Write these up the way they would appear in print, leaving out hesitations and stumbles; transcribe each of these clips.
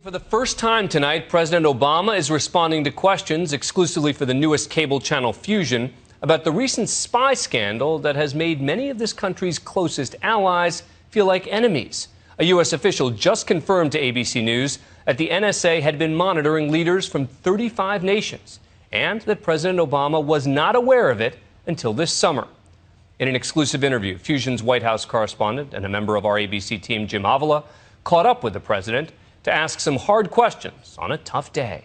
For the first time tonight, President Obama is responding to questions exclusively for the newest cable channel Fusion about the recent spy scandal that has made many of this country's closest allies feel like enemies. A U.S. official just confirmed to ABC News that the NSA had been monitoring leaders from 35 nations and that President Obama was not aware of it until this summer. In an exclusive interview, Fusion's White House correspondent and a member of our ABC team, Jim Avila, caught up with the president to ask some hard questions on a tough day.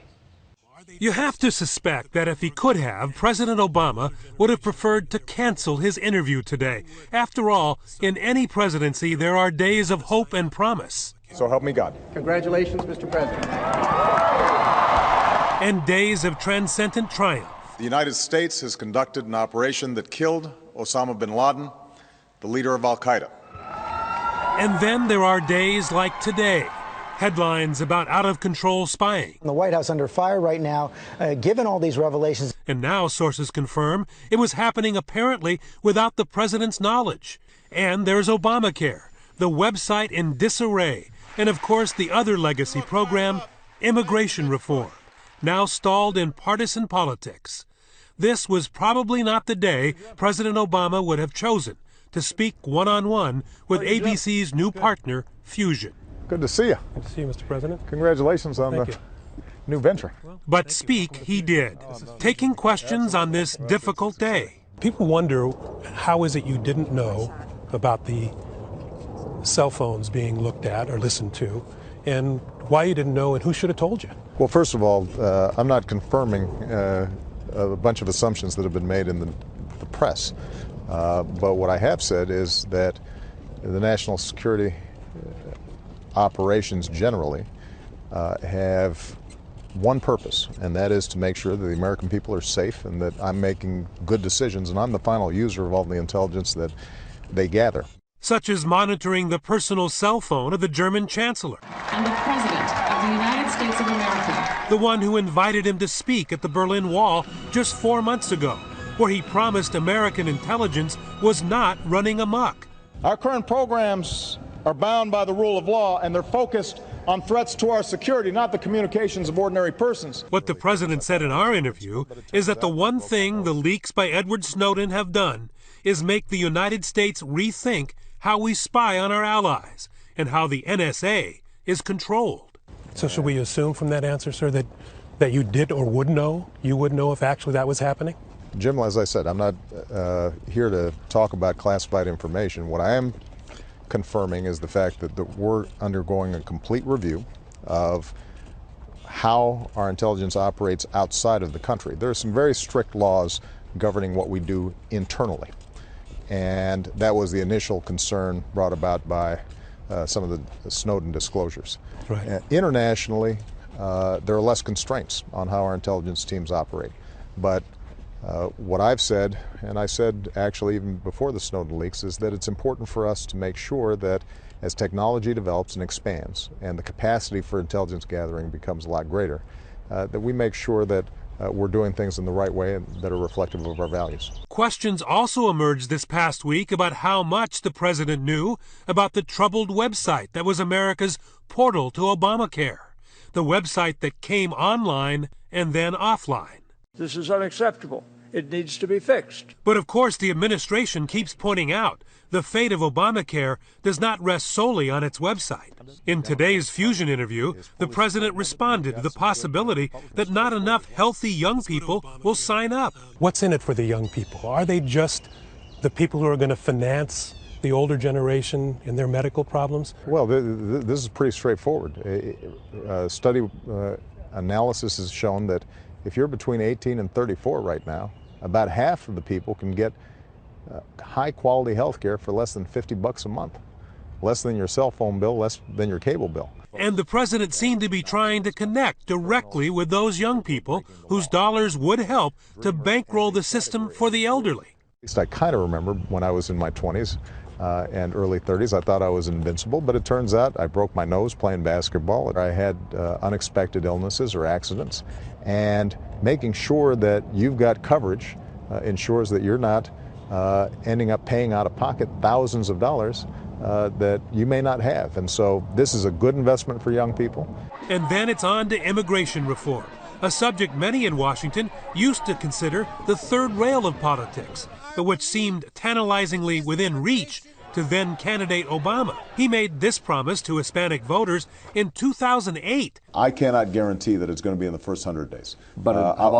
You have to suspect that if he could have, President Obama would have preferred to cancel his interview today. After all, in any presidency, there are days of hope and promise. So help me God. Congratulations, Mr. President. And days of transcendent triumph. The United States has conducted an operation that killed Osama bin Laden, the leader of al-Qaeda. And then there are days like today. Headlines about out-of-control spying. The White House under fire right now, given all these revelations. And now sources confirm it was happening apparently without the president's knowledge. And there's Obamacare, the website in disarray. And of course the other legacy program, immigration reform, now stalled in partisan politics. This was probably not the day President Obama would have chosen to speak one-on-one with ABC's new partner, Fusion. Good to see you. Good to see you, Mr. President. Congratulations on the new venture. But speak he did, taking questions on this difficult day. People wonder, how is it you didn't know about the cell phones being looked at or listened to, and why you didn't know and who should have told you? Well, first of all, I'm not confirming a bunch of assumptions that have been made in the press. But what I have said is that the national security operations generally have one purpose, and that is to make sure that the American people are safe and that I'm making good decisions, and I'm the final user of all the intelligence that they gather. Such as monitoring the personal cell phone of the German chancellor. And the President of the United States of America. The one who invited him to speak at the Berlin Wall just 4 months ago, where he promised American intelligence was not running amok. Our current programs are bound by the rule of law, and they're focused on threats to our security, not the communications of ordinary persons. What the president said in our interview is that the one thing the leaks by Edward Snowden have done is make the United States rethink how we spy on our allies and how the NSA is controlled. So should we assume from that answer, sir, that you did or would know, you would know if actually that was happening? Jim, as I said, I'm not here to talk about classified information. What I am confirming is the fact that we're undergoing a complete review of how our intelligence operates outside of the country. There are some very strict laws governing what we do internally, and that was the initial concern brought about by some of the Snowden disclosures. Right. Internationally, there are less constraints on how our intelligence teams operate, but what I've said, and I said actually even before the Snowden leaks, is that it's important for us to make sure that as technology develops and expands and the capacity for intelligence gathering becomes a lot greater, that we make sure that we're doing things in the right way and that are reflective of our values. Questions also emerged this past week about how much the president knew about the troubled website that was America's portal to Obamacare, the website that came online and then offline. This is unacceptable. It needs to be fixed. But of course, the administration keeps pointing out the fate of Obamacare does not rest solely on its website. In today's Fusion interview, the president responded to the possibility that not enough healthy young people will sign up. What's in it for the young people? Are they just the people who are going to finance the older generation in their medical problems? Well, this is pretty straightforward. Study analysis has shown that if you're between 18 and 34 right now, about half of the people can get high-quality health care for less than $50 a month, less than your cell phone bill, less than your cable bill. And the president seemed to be trying to connect directly with those young people whose dollars would help to bankroll the system for the elderly. At least I kind of remember when I was in my 20s and early 30s, I thought I was invincible, but it turns out I broke my nose playing basketball. I had unexpected illnesses or accidents, and making sure that you've got coverage ensures that you're not ending up paying out of pocket thousands of dollars that you may not have. And so this is a good investment for young people. And then it's on to immigration reform, a subject many in Washington used to consider the third rail of politics, but which seemed tantalizingly within reach to then candidate Obama. He made this promise to Hispanic voters in 2008. I cannot guarantee that it's going to be in the first 100 days. But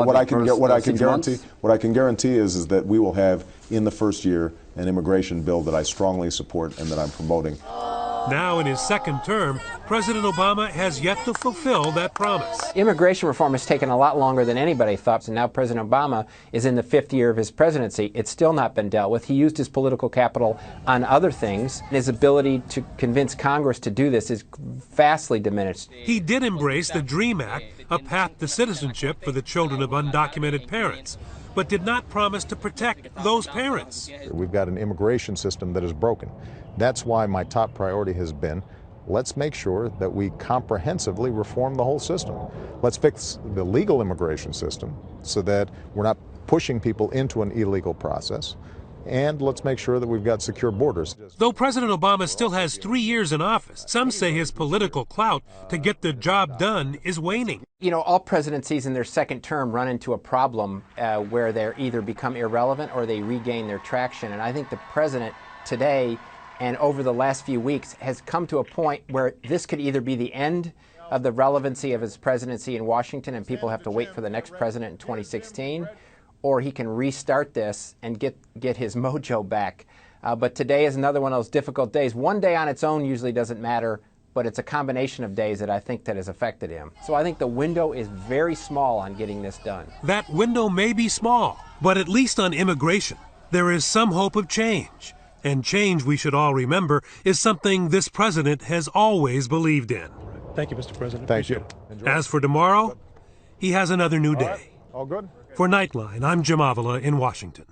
what I can guarantee is that we will have in the first year an immigration bill that I strongly support and that I'm promoting. Now in his second term, President Obama has yet to fulfill that promise. Immigration reform has taken a lot longer than anybody thought, and now President Obama is in the 5th year of his presidency. It's still not been dealt with. He used his political capital on other things. His ability to convince Congress to do this is vastly diminished. He did embrace the DREAM Act, a path to citizenship for the children of undocumented parents, but did not promise to protect those parents. We've got an immigration system that is broken. That's why my top priority has been, let's make sure that we comprehensively reform the whole system. Let's fix the legal immigration system so that we're not pushing people into an illegal process. And let's make sure that we've got secure borders. Though President Obama still has 3 years in office, some say his political clout to get the job done is waning. You know, all presidencies in their second term run into a problem where they either become irrelevant or they regain their traction. And I think the president today and over the last few weeks has come to a point where this could either be the end of the relevancy of his presidency in Washington and people have to wait for the next president in 2016, or he can restart this and get his mojo back. But today is another one of those difficult days. One day on its own usually doesn't matter, but it's a combination of days that I think that has affected him. So I think the window is very small on getting this done. That window may be small, but at least on immigration, there is some hope of change. And change, we should all remember, is something this president has always believed in. Thank you, Mr. President. Thank you. As for tomorrow, he has another new day. All good. For Nightline, I'm Jim Avila in Washington.